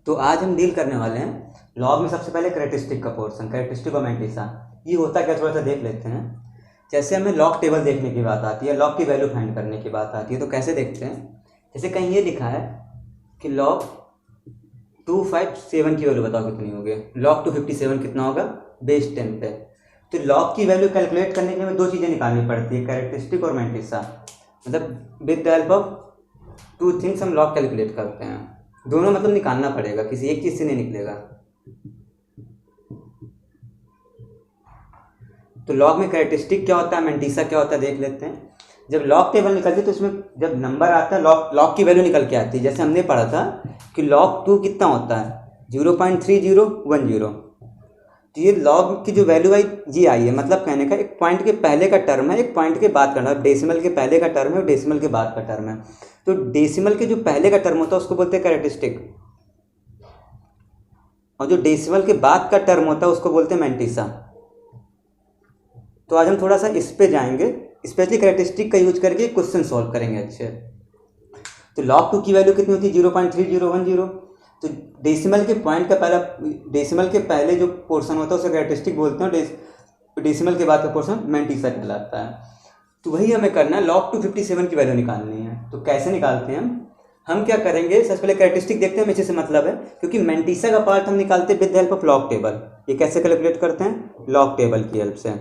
तो आज हम डील करने वाले हैं लॉग में सबसे पहले कैरेक्टरिस्टिक का पोर्शन, कैरेक्टरिस्टिक और मैंटिसा। ये होता क्या, थोड़ा सा देख लेते हैं। जैसे हमें लॉग टेबल देखने की बात आती है, लॉग की वैल्यू फाइंड करने की बात आती है, तो कैसे देखते हैं। जैसे कहीं ये लिखा है कि लॉग 257 की वैल्यू बताओ कितनी होगी। लॉग 257 कितना होगा बेस 10 पे। तो लॉग की वैल्यू कैलकुलेट करने के लिए हमें दो चीज़ें निकालनी पड़ती है, कैरेक्टरिस्टिक और मैंटिसा। मतलब with the help of two things हम लॉग कैलकुलेट करते हैं। दोनों मतलब निकालना पड़ेगा, किसी एक चीज़ से नहीं निकलेगा। तो लॉग में कैरेक्टरिस्टिक क्या होता है, मैंटिसा क्या होता है, देख लेते हैं। जब लॉग टेबल निकलती है तो उसमें जब नंबर आता है लॉग लॉग की वैल्यू निकल के आती है। जैसे हमने पढ़ा था कि लॉग 2 कितना होता है 0.3010। तो ये लॉग की जो वैल्यू आई ये आई है, मतलब कहने का एक पॉइंट के पहले का टर्म है, एक पॉइंट के बाद का टर्म, डेसिमल के पहले का टर्म है और डेसिमल के बाद का टर्म है। तो डेसिमल के जो पहले का टर्म होता है उसको बोलते हैं कैरेक्टरिस्टिक, और जो डेसिमल के बाद का टर्म होता है उसको बोलते हैं मैंटिसा। तो आज हम थोड़ा सा इस पे जाएंगे, स्पेशली कैरेक्टरिस्टिक का यूज करके क्वेश्चन सॉल्व करेंगे अच्छे। तो log 2 की वैल्यू कितनी होती है 0.3010। तो डेसिमल के पॉइंट का पहला, डेसिमल के पहले जो पोर्शन होता है उसे कैरेक्टरिस्टिक बोलते हैं, डेसिमल के बाद का पोर्शन मैंटिसा कहलाता है। तो वही हमें करना है, log 257 की वैल्यू निकालनी है। तो कैसे निकालते हैं हम क्या करेंगे, सबसे पहले कैरेक्टरिस्टिक देखते हैं, हमें से मतलब है क्योंकि मैंटिसा का पार्ट हम निकालते हैं with the help of log table. ये कैसे कैलकुलेट करते हैं, लॉग टेबल की हेल्प से।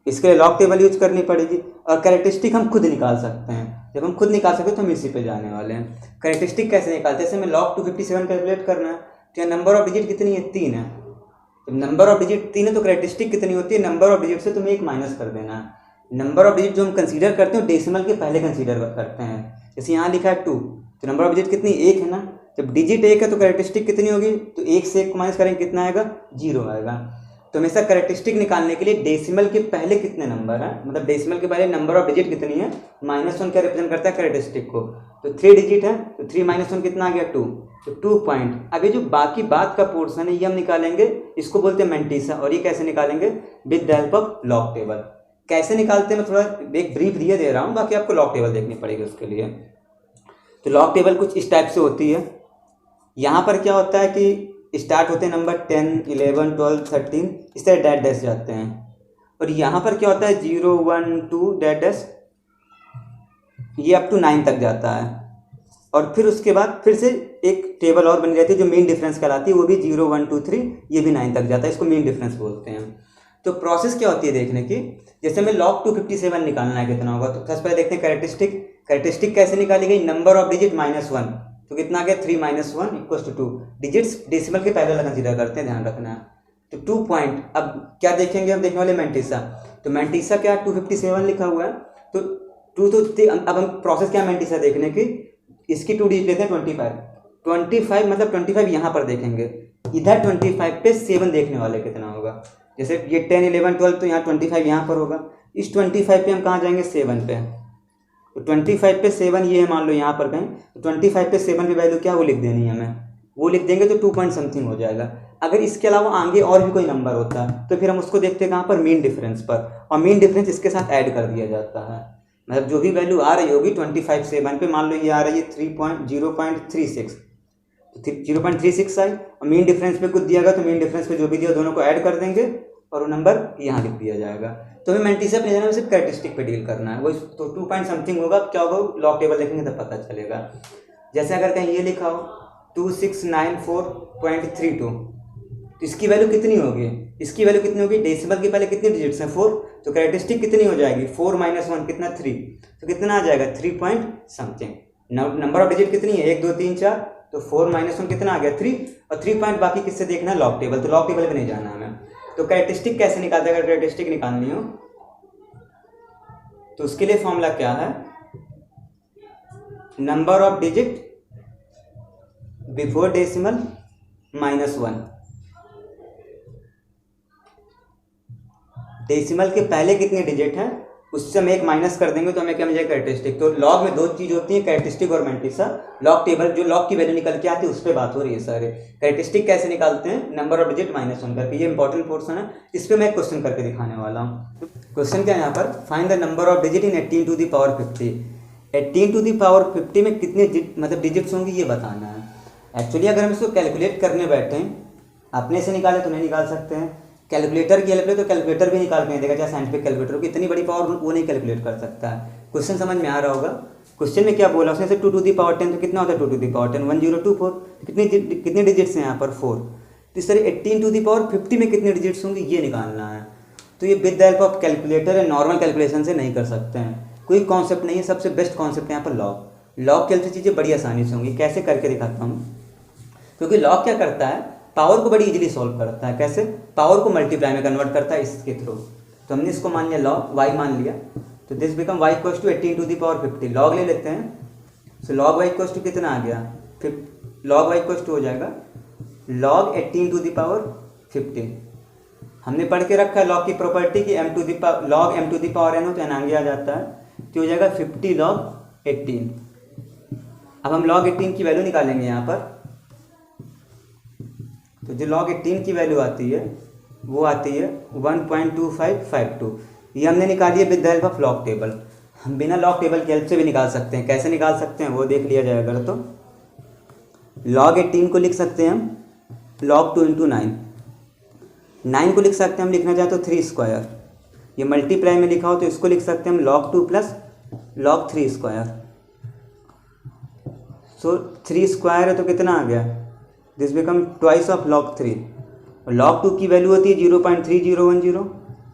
इसके लिए लॉग टेबल यूज करनी पड़ेगी, और कैरेक्टरिस्टिक हम खुद निकाल सकते हैं। जब हम खुद निकाल सकते हैं तो हम इसी पे जाने वाले हैं। कैरेक्टरिस्टिक कैसे निकालते हैं, जैसे हमें log 257 कैलकुलेट करना है तो यहाँ नंबर ऑफ डिजिट कितनी है 3 है। जब नंबर ऑफ डिजिट 3 है तो कैरेक्टरिस्टिक कितनी होती है, नंबर ऑफ डिजिट से तुम्हें एक माइनस कर देना है। नंबर ऑफ डिजिट जो हम कंसीडर करते हैं डेसिमल के पहले कंसीडर करते हैं। जैसे यहाँ लिखा है 2, तो नंबर ऑफ डिजिट कितनी, 1 है ना। जब डिजिट 1 है तो कैरेक्टरिस्टिक कितनी होगी, तो 1 से 1 माइनस करेंगे कितना आएगा, 0 आएगा। तो हमेशा कैरेक्टरिस्टिक निकालने के लिए डेसिमल के पहले कितने नंबर हैं, मतलब डेसिमल के पहले नंबर ऑफ डिजिट कितनी है, -1 क्या रिप्रेजेंट करता है कैरेक्टरिस्टिक को। तो 3 डिजिट है तो 3 - 1 कितना आ गया 2। तो 2 पॉइंट। अब ये जो बाकी बात का पोर्शन है ये हम निकालेंगे, इसको बोलते हैं मैंटिसा। और ये कैसे निकालेंगे, with the help of log table. कैसे निकालते हैं मैं थोड़ा एक ब्रीफ दिए दे रहा हूँ, बाकी आपको लॉग टेबल देखनी पड़ेगी उसके लिए। तो लॉग टेबल कुछ इस टाइप से होती है। यहाँ पर क्या होता है कि स्टार्ट होते हैं नंबर 10, 11, 12, 13, इस तरह डैश डैश जाते हैं। और यहाँ पर क्या होता है 0, 1, 2 डैश डैश, ये अप टू 9 तक जाता है। और फिर उसके बाद फिर से एक टेबल और बनी रहती है जो मीन डिफरेंस कहलाती है, वो भी 0, 1, 2, 3, ये भी 9 तक जाता है, इसको मीन डिफरेंस बोलते हैं। तो प्रोसेस क्या होती है देखने की, जैसे हमें log 257 निकालना है कितना होगा, तो सबसे पहले देखते हैं कैरेक्टरिस्टिक। कैरेक्टरिस्टिक कैसे निकाली गई, नंबर ऑफ डिजिट -1, तो कितना आ गया 3 - 1 = 2। डिजिट्स डेसिमल के पहले वाला कंसीडर करते हैं, ध्यान रखना है। तो 2 पॉइंट। अब क्या देखेंगे, हम देखने वाले मैंटिसा। तो मैंटिसा क्या 257 लिखा हुआ है, तो 2 तो अब हम प्रोसेस क्या मैंटिसा देखने की, इसकी 2 डिजिट लेते हैं 25 मतलब 25 यहाँ पर देखेंगे, इधर 25 पे 7 देखने वाले कितना होगा। जैसे ये 10, 11, 12 तो यहाँ 25 यहाँ पर होगा, इस 25 पे हम कहाँ जाएंगे 7 पे। तो 25 पे 7 ये है, मान लो यहाँ पर कहीं, तो 25 पे 7 की वैल्यू क्या वो लिख देनी है हमें, वो लिख देंगे तो 2 पॉइंट समथिंग हो जाएगा। अगर इसके अलावा आगे और भी कोई नंबर होता है तो फिर हम उसको देखते हैं कहाँ पर, मीन डिफरेंस पर, और मीन डिफरेंस इसके साथ ऐड कर दिया जाता है। मतलब जो भी वैल्यू आ रही होगी 25 7 पे, मान लो ये आ रही है 0.36, तो 0.36 आई, और मीन डिफरेंस पे कुछ दिया गया तो मीन डिफरेंस पे जो भी दिया दोनों को ऐड कर देंगे और वो नंबर यहाँ लिख दिया जाएगा। तो हमें मैंटिसा पे जाना है, सिर्फ कैरेक्टरिस्टिक पे डील करना है। वो तो 2 पॉइंट समथिंग होगा, क्या होगा लॉग टेबल देखेंगे तब पता चलेगा। जैसे अगर कहीं ये लिखा हो 2694.32, तो इसकी वैल्यू कितनी होगी, इसकी वैल्यू कितनी होगी, डेसिमल के पहले कितनी डिजिट्स हैं 4, तो कैरेक्टरिस्टिक कितनी हो जाएगी 4 - 1 कितना 3, तो कितना आ जाएगा 3 point something. Number of digit कितनी है 1, 2, 3, 4, तो 4 - 1 कितना आ गया 3, और 3 पॉइंट बाकी किससे देखना है, लॉग टेबल। तो लॉग टेबल भी नहीं जाना हमें। तो कैरेक्टरिस्टिक कैसे निकालते हैं, अगर कैरेक्टरिस्टिक निकालनी हो तो उसके लिए फॉर्मूला क्या है, number of digit before decimal -1। Decimal के पहले कितने डिजिट हैं उससे हम एक माइनस कर देंगे तो हमें क्या मिल जाएगा, कैरेक्टरिस्टिक। तो लॉग में 2 चीज होती है, कैरेक्टरिस्टिक और मैंटिसा। लॉग टेबल जो लॉग की वैल्यू निकल के आती है उस पर बात हो रही है सारे। कैरेक्टरिस्टिक कैसे निकालते हैं, नंबर ऑफ डिजिट -1 करके, ये इंपॉर्टेंट पोर्शन है, इस पर मैं क्वेश्चन करके दिखाने वाला हूँ। क्वेश्चन क्या है यहाँ पर, find the number of digit in 18 to the power 50। 18 to the power 50 में कितने मतलब डिजिट्स होंगी ये बताना है। एक्चुअली अगर हम इसको कैलकुलेट करने बैठें, अपने से निकाले तो नहीं निकाल सकते हैं, कैलकुलेटर की हेल्प ले तो कैलकुलेटर भी निकाल के नहीं देगा, चाहे साइंटिफिक कैलकुलेटर की इतनी बड़ी पावर वो नहीं कैलकुलेट कर सकता है। क्वेश्चन समझ में आ रहा होगा। क्वेश्चन में क्या बोला उसने से 2 टू दी पावर 10, तो कितना होता है 2 टू दी पावर 10, 1024, कितने डिजिट्स हैं यहाँ पर 4। तो इस तरह 18 टू दी पावर 50 में कितने डिजिट्स होंगे ये निकालना है। तो ये with the help of calculator या नॉर्मल कैलकुलेशन से नहीं कर सकते हैं, कोई कॉन्सेप्ट नहीं है। सबसे बेस्ट कॉन्सेप्ट है यहाँ पर लॉग के हेल्प से चीज़ें बड़ी आसानी से होंगी। कैसे करके दिखाता हूँ, क्योंकि लॉग क्या करता है, पावर को बड़ी इजीली सॉल्व करता है। कैसे, पावर को मल्टीप्लाई में कन्वर्ट करता है इसके थ्रू। तो हमने इसको मान लिया लॉग वाई मान लिया, तो this become y equals to 18 to the power 50। Log ले लेते हैं, so log Y equals to कितना आ गया, लॉग वाई इक्वल्स टू हो जाएगा लॉग 18 टू दी पावर 50। हमने पढ़ के रखा है लॉग की प्रॉपर्टी की m to the power log m to the power n हो तो n आगे आ जाता है, तो हो जाएगा 50 लॉग 18। अब हम लॉग 18 की वैल्यू निकालेंगे यहाँ पर। तो जो log 18 की वैल्यू आती है वो आती है 1.2552। ये हमने निकाली है with the help of log table. हम बिना लॉग टेबल की हेल्प से भी निकाल सकते हैं। कैसे निकाल सकते हैं वो देख लिया जाए। अगर तो log 18 को लिख सकते हैं हम log 2 इंटू 9 को लिख सकते हैं हम, लिखना चाहे तो 3 स्क्वायर। ये मल्टीप्लाई में लिखा हो तो इसको लिख सकते हैं हम log 2 प्लस log 3 स्क्वायर। सो 3 स्क्वायर है तो कितना आ गया, this become twice of log 3। और log 2 की वैल्यू होती है 0.3010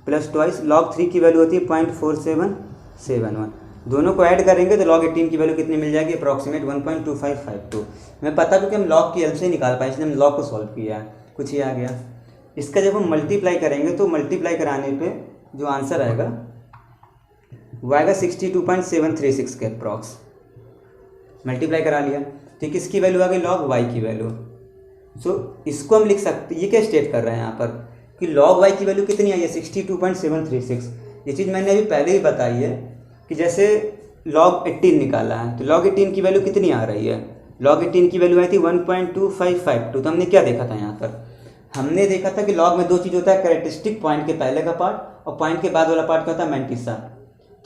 प्लस ट्वाइस log 3 की वैल्यू होती है 0.4771। दोनों को ऐड करेंगे तो log 18 की वैल्यू कितनी मिल जाएगी, अप्रॉक्सीमेट 1.2552। मैं पता क्योंकि हम log की हेल्प से ही निकाल पाए, इसलिए हम log को सॉल्व किया है। कुछ ही आ गया। इसका जब हम मल्टीप्लाई करेंगे तो मल्टीप्लाई कराने पे जो आंसर आएगा वो आएगा 62.736 के अप्रॉक्स। मल्टीप्लाई करा लिया तो किसकी वैल्यू आ गई, log y की वैल्यू। सो इसको हम लिख सकते, ये क्या स्टेट कर रहे हैं यहाँ पर कि log y की वैल्यू कितनी आई है 62.736। ये चीज़ मैंने अभी पहले ही बताई है कि जैसे log 18 निकाला है तो log 18 की वैल्यू कितनी आ रही है, log 18 की वैल्यू आई थी 1.2552। तो हमने क्या देखा था यहाँ पर, हमने देखा था कि log में दो चीज़ होता है, कैरेक्टरिस्टिक पॉइंट के पहले का पार्ट और पॉइंट के बाद वाला पार्ट क्या होता है, मैंटिसा।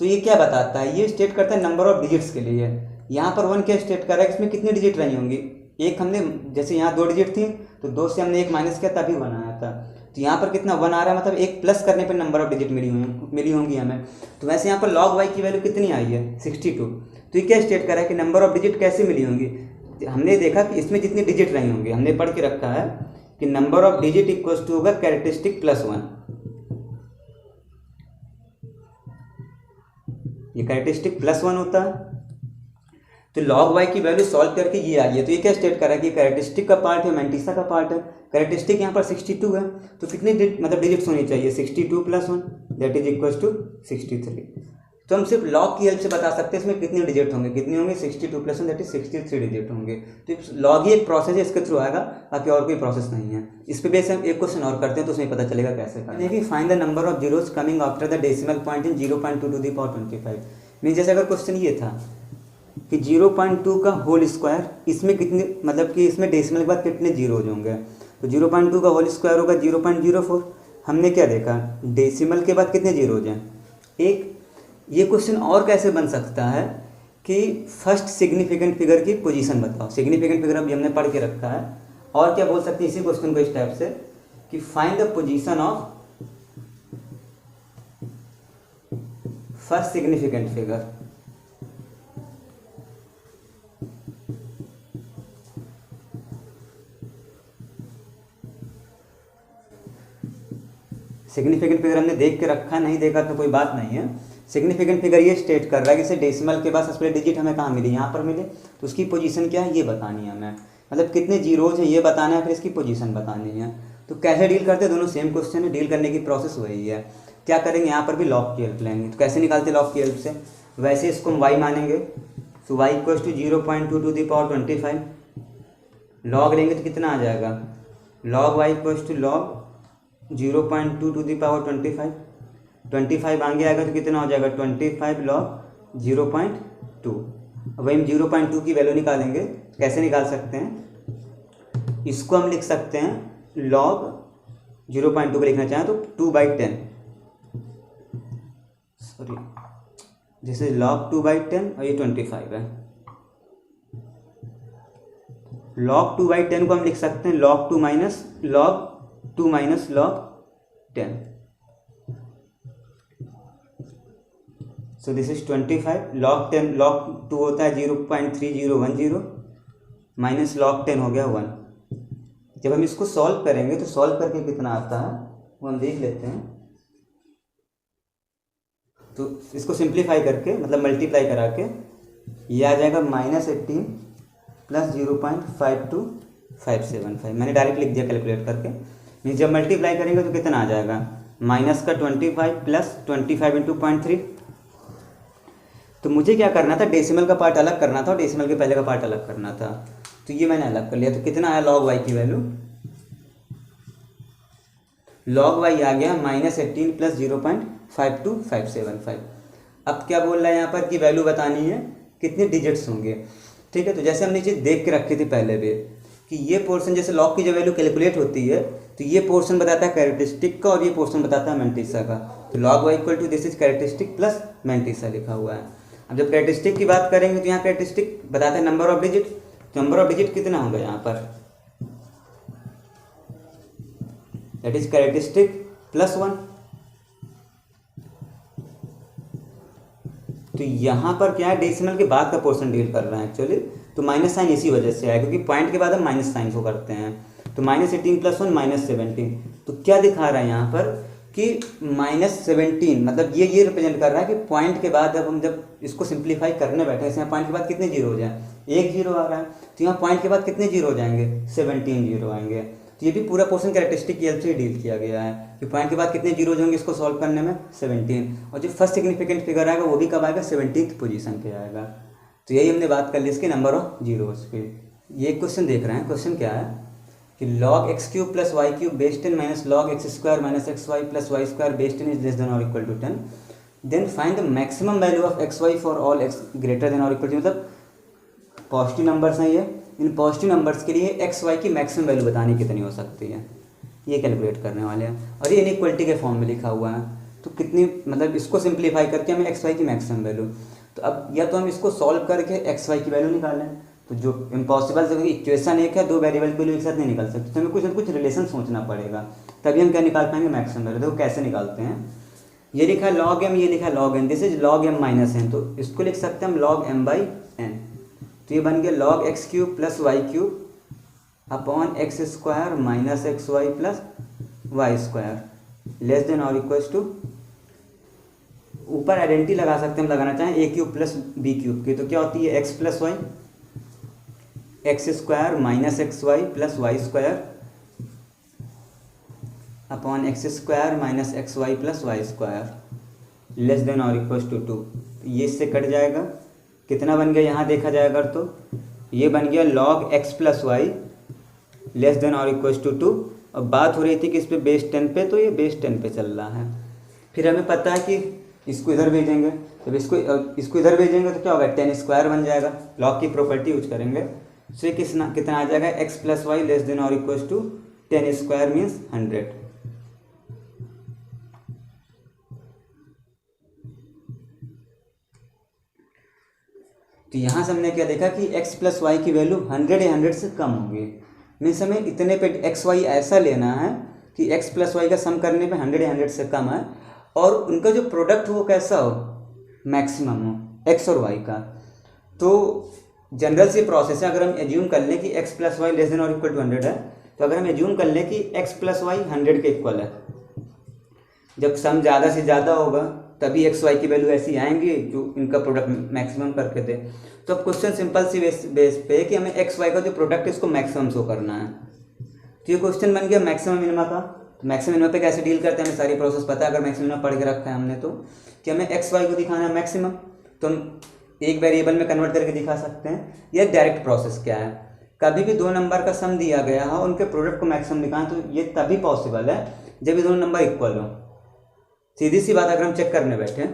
तो ये क्या बताता है, ये स्टेट करता है नंबर ऑफ डिजिट्स के लिए। यहाँ पर 1 क्या स्टेट कर रहा है, इसमें कितनी डिजिट रही होंगी। एक हमने जैसे यहाँ 2 डिजिट थी तो 2 से हमने 1 माइनस किया तभी 1 आया था। तो यहाँ पर कितना 1 आ रहा है, मतलब 1 प्लस करने पर नंबर ऑफ डिजिट मिली होंगी हमें। तो वैसे यहाँ पर log y की वैल्यू कितनी आई है 62। तो ये क्या स्टेट कर रहा है कि नंबर ऑफ डिजिट कैसे मिली होंगी। हमने देखा कि इसमें जितनी डिजिट रही होंगी, हमने पढ़ के रखा है कि number of digit equals to होगा कैरेक्टरिस्टिक प्लस 1। ये कैरेक्टरिस्टिक प्लस 1 होता है। तो log y की वैल्यू सॉल्व करके ये आई है। तो ये क्या स्टेट कर रहा है कि कैरेक्टरिस्टिक का पार्ट है, मैंटिसा का पार्ट है। कैरेक्टरिस्टिक यहाँ पर 62 है तो कितनी मतलब डिजिट्स होनी चाहिए 62 plus 1 that is equals to 63। तो हम सिर्फ log की हेल्प से बता सकते हैं इसमें कितने डिजिट होंगे, कितने होंगे 62 प्लस 1 दैट इज 63 डिजिट होंगे। तो log ही एक प्रोसेस है, इसके थ्रू आएगा, बाकी और कोई प्रोसेस नहीं है। इस पे बेस हम एक क्वेश्चन और करते हैं तो उसमें पता चलेगा कैसे करना है। Find the number of zeros coming after the decimal point in 0.2 to the power 25। Mean जैसे अगर क्वेश्चन ये था कि 0.2 का होल स्क्वायर, इसमें कितने मतलब कि इसमें डेसिमल के बाद कितने जीरोज होंगे। तो 0.2 का होल स्क्वायर होगा 0.04। हमने क्या देखा, डेसिमल के बाद कितने जीरोज हैं, एक। ये क्वेश्चन और कैसे बन सकता है कि फर्स्ट सिग्निफिकेंट फिगर की पोजीशन बताओ। सिग्निफिकेंट फिगर अभी हमने पढ़ के रखा है। और क्या बोल सकते हैं इसी क्वेश्चन को इस टाइप से कि find the position of first significant figure. Significant figure हमने देख के रखा, नहीं देखा तो कोई बात नहीं है। सिग्निफिकेंट फिगर ये स्टेट कर रहा है कि जैसे डेसिमल के बाद सबसे पहले डिजिट हमें कहाँ मिली, यहाँ पर मिले, तो उसकी पोजीशन क्या है ये बतानी है हमें, मतलब कितने जीरोज हैं ये बताना है, फिर इसकी पोजीशन बतानी है। तो कैसे डील करते हैं, दोनों सेम क्वेश्चन है, डील करने की प्रोसेस वही है। क्या करेंगे, यहाँ पर भी लॉग की हेल्प लेंगे। तो कैसे निकालते लॉग की हेल्प से, वैसे इसको हम वाई मानेंगे। So Y equals to 0.2 to the power 25। Log लेंगे तो कितना आ जाएगा, log Y equals to log 0.2 to the power 25। 25 आगे आएगा तो कितना हो जाएगा 25 लॉग 0.2। अब वही हम 0.2 की वैल्यू निकालेंगे। कैसे निकाल सकते हैं, इसको हम लिख सकते हैं लॉग 0.2 को लिखना चाहें तो 2/10, सॉरी जैसे लॉग 2/10 और ये 25 है। log 2/10 को हम लिख सकते हैं log 2 minus log 10। So this is 25 log 2 होता है 0.3010 माइनस log 10 हो गया 1। जब हम इसको सॉल्व करेंगे तो सॉल्व करके कितना आता है वो हम देख लेते हैं। तो इसको सिंप्लीफाई करके मतलब मल्टीप्लाई करा के ये आ जाएगा -18 प्लस 0.52575। मैंने डायरेक्ट लिख दिया कैलकुलेट करके। मीन जब मल्टीप्लाई करेंगे तो कितना आ जाएगा माइनस का 25 प्लस 25 इंटू 0.3। तो मुझे क्या करना था, डेसिमल का पार्ट अलग करना था और डेसिमल के पहले का पार्ट अलग करना था। तो ये मैंने अलग कर लिया। तो कितना आया log y की वैल्यू, log y आ गया -18 प्लस 0.52575। अब क्या बोल रहा है यहाँ पर कि वैल्यू बतानी है कितने डिजिट्स होंगे। ठीक है, तो जैसे हमने चीज़ देख के रखी थी पहले भी कि ये पोर्शन जैसे log की जो वैल्यू कैलकुलेट होती है तो ये पोर्शन बताता है कैरेक्टरिस्टिक का और ये पोर्शन बताता है मैंटिसा का। तो log y equal to this is characteristic plus mantissa लिखा हुआ है। अब जब कैरेक्टरिस्टिक की बात करेंगे तो यहाँ कैरेक्टरिस्टिक बताता है नंबर ऑफ डिजिट। तो नंबर ऑफ डिजिट कितना होगा यहाँ पर, दैट इज कैरेक्टरिस्टिक प्लस 1। तो यहाँ पर क्या है, डेसिमल के बाद का पोर्शन डील कर रहा है एक्चुअली। तो माइनस साइन इसी वजह से आया क्योंकि पॉइंट के बाद हम माइनस साइन को करते हैं। तो -18 प्लस 1 -17। तो क्या दिखा रहा है यहाँ पर कि -17 मतलब ये रिप्रेजेंट कर रहा है कि पॉइंट के बाद जब इसको सिंप्लीफाई करने बैठे हैं, यहाँ पॉइंट के बाद कितने जीरो हो जाए, 1 जीरो आ रहा है। तो यहाँ पॉइंट के बाद कितने जीरो हो जाएंगे, 17 जीरो आएंगे। तो ये भी पूरा पोर्शन कैरेक्टरिस्टिक की हेल्प से डील किया गया है कि पॉइंट के बाद कितने जीरो होंगे इसको सॉल्व करने में, 17। और जो फर्स्ट सिग्निफिकेंट फिगर आएगा वो भी कब आएगा, 17th पोजीशन पे आएगा। तो यही हमने बात कर ली इसके नंबर ऑफ जीरोस पे। ये क्वेश्चन देख रहे हैं, क्वेश्चन क्या है कि log x³ plus y³ base 10 minus log x² minus xy plus y² base 10 is less than और equal to 10। Then find the maximum value of xy for all x greater than और equal to, मतलब positive numbers हैं ये, in positive numbers के लिए xy की maximum value बतानी कितनी हो सकती है, ये कैलकुलेट करने वाले हैं। और ये इनइक्वलिटी के फॉर्म में लिखा हुआ है। तो कितनी मतलब इसको सिंप्लीफाई करके हमें xy की मैक्सिमम वैल्यू, तो अब या तो हम इसको सॉल्व करके xy की वैल्यू निकालें, तो जो इम्पॉसिबल है क्योंकि इक्वेशन एक है, दो वेरिएबल के लिए एक साथ नहीं निकाल सकते, तो हमें कुछ ना कुछ रिलेशन सोचना पड़ेगा तभी हम क्या निकाल पाएंगे मैक्सिमम वैल्यू। देखो कैसे निकालते हैं, ये लिखा है log m, ये लिखा है log n, this is log m minus n। तो इसको लिख सकते हैं हम log m/n। तो ये बन गया log x³ plus y³ upon x² minus xy plus y² less than और इक्वल टू, ऊपर आइडेंटिटी लगा सकते हैं हम लगाना चाहें a³ प्लस b³ की। तो क्या होती है x plus y, x² minus xy plus y² upon x² minus xy plus y² less than और इक्वल टू 2। ये इससे कट जाएगा, कितना बन गया यहाँ देखा जाए अगर तो ये बन गया log x plus y less than और इक्वल टू 2। और बात हो रही थी कि इस पर बेस 10 पे, तो ये बेस 10 पे चल रहा है। फिर हमें पता है कि इसको इधर भेजेंगे, जब इसको इधर भेजेंगे तो क्या होगा 10² बन जाएगा, log की प्रॉपर्टी यूज करेंगे। सो ये कितना आ जाएगा x plus y less than और इक्वल टू 10² मीन्स 100। तो यहाँ से हमने क्या देखा कि x प्लस वाई की वैल्यू 100 या 100 से कम होगी। मीन्स हमें इतने पे एक्स वाई ऐसा लेना है कि x प्लस वाई का सम करने पे 100 या 100 से कम है और उनका जो प्रोडक्ट वो कैसा हो, मैक्सिमम हो x और y का। तो जनरल सी प्रोसेस है, अगर हम एज्यूम कर लें कि x plus y less than और इक्वल टू 100 है, तो अगर हम एज्यूम कर लें कि x प्लस वाई 100 के इक्वल है, जब सम ज़्यादा से ज़्यादा होगा तभी एक्स वाई की वैल्यू ऐसी आएंगी जो इनका प्रोडक्ट मैक्सिमम करके दे। तो अब क्वेश्चन सिंपल सी बेस पे है कि हमें एक्स वाई का जो प्रोडक्ट है इसको मैक्सिमम शो करना है। तो ये क्वेश्चन बन गया मैक्सिमम मिनिमा का। तो मैक्सिमम मिनिमा पे कैसे डील करते हैं हमें सारी प्रोसेस पता है, अगर मैक्सिमम मिनिमा पढ़ के रखा है हमने तो कि हमें एक्स वाई को दिखाना है मैक्सिमम, तो हम एक वेरिएबल में कन्वर्ट करके दिखा सकते हैं। यह डायरेक्ट प्रोसेस क्या है, कभी भी दो नंबर का सम दिया गया हो उनके प्रोडक्ट को मैक्सिमम दिखाएं, तो ये तभी पॉसिबल है जब ये दोनों नंबर इक्वल हो। सीधी सी बात, अगर हम चेक करने बैठे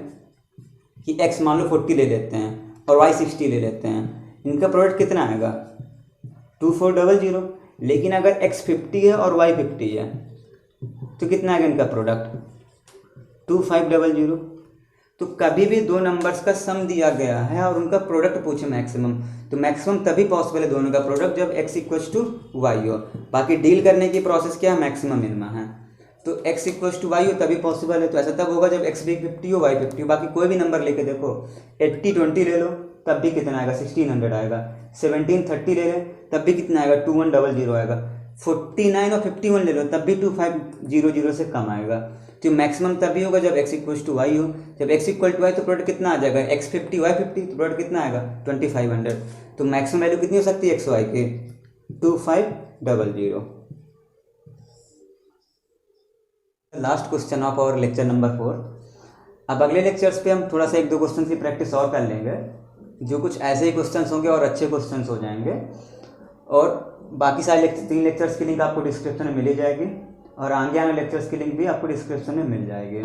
कि x मान लो 40 ले लेते हैं और y 60 ले लेते हैं, इनका प्रोडक्ट कितना आएगा 2400। लेकिन अगर x 50 है और y 50 है तो कितना आएगा इनका प्रोडक्ट 2500। तो तो कभी भी दो नंबर्स का सम दिया गया है और उनका प्रोडक्ट पूछे मैक्सिमम, तो मैक्सिमम तभी पॉसिबल है दोनों का प्रोडक्ट जब x इक्वल्स टू वाई हो। बाकी डील करने की प्रोसेस क्या है, मैक्सिमम मिनिमा है। तो x इक्वल्स टू वाई हो तभी पॉसिबल है, तो ऐसा तब होगा जब x भी 50 हो y 50 हो। बाकी कोई भी नंबर लेके देखो, 80 20 ले लो तब भी कितना आएगा, 1600 आएगा। 17 30 ले लें तब भी कितना आएगा, 2100 आएगा। 49 और 51 ले लो तब भी 2500 से कम आएगा। तो मैक्सिमम तभी होगा जब x इक्वल्स टू वाई हो। जब x इक्वल टू वाई तो प्रोडक्ट कितना आ जाएगा, x 50 y 50, तो प्रोडक्ट कितना आएगा 2500। तो मैक्सिमम वैल्यू कितनी हो सकती है x y की, 2500। Last question of our lecture number 4। अब अगले लेक्चर्स पे हम थोड़ा सा 1-2 क्वेश्चन की प्रैक्टिस और कर लेंगे, जो कुछ ऐसे ही क्वेश्चंस होंगे और अच्छे क्वेश्चंस हो जाएंगे। और बाकी सारे 3 लेक्चर्स की लिंक आपको डिस्क्रिप्शन में मिल ही जाएगी, और आगे आने लेक्चर्स की लिंक भी आपको डिस्क्रिप्शन में मिल जाएगी।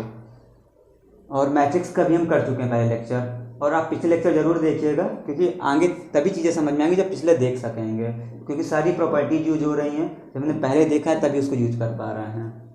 और मैट्रिक्स का भी हम कर चुके हैं पहले लेक्चर, और आप पिछले लेक्चर जरूर देखिएगा, क्योंकि आगे तभी चीज़ें समझ में आएंगी जब पिछले देख सकेंगे, क्योंकि सारी प्रॉपर्टीज यूज हो रही हैं, जब हमने पहले देखा है तभी उसको यूज कर पा रहे हैं।